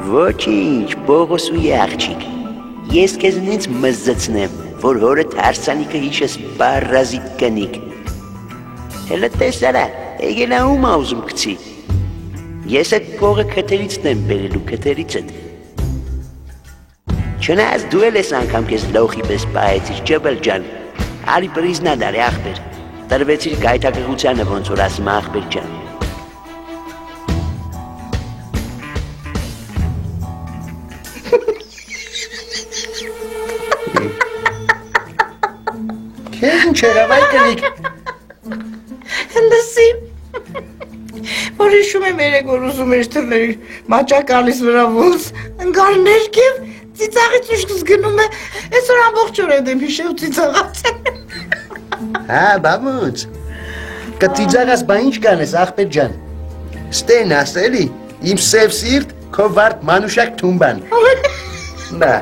Ոչինչ, Բողոսուի աղջիկ, ես քեզ ինձ մզզցնեմ, որ հորդ հարսանիքը հիշես պարազիտ կնիկ։ Հելը տեսարա, եկելա ում աուզում կցի։ Ես այդ փողը քթերիցն եմ բերելու, քթերիցդ։ Չնայած դու էլ ես անգամ քեզ լոխի պես պահեցիր, ջբլ ջան, արի պրիզնա դարի աղբեր, տրվեցիր գայթակղությանը ոնց որ ասում աղբեր ջան։ Քեզ ինչ եղավ այ կնիկ։ Լսին, որ հիշում եմ երեկ որ ուզում էր թռնել մաճակալիս վրա ոնց ընկալ ներքև ծիծաղից ուշքս գնում է, այսօր ամբողջ օր եմ հիշել ծիծաղած։ Հա, բամուց, կծիծաղաս բա ինչ կանես աղբեր ջան, ստեն ասելի, իմ սև սիրտ քո վարդ մանուշակ թումբան։ Նա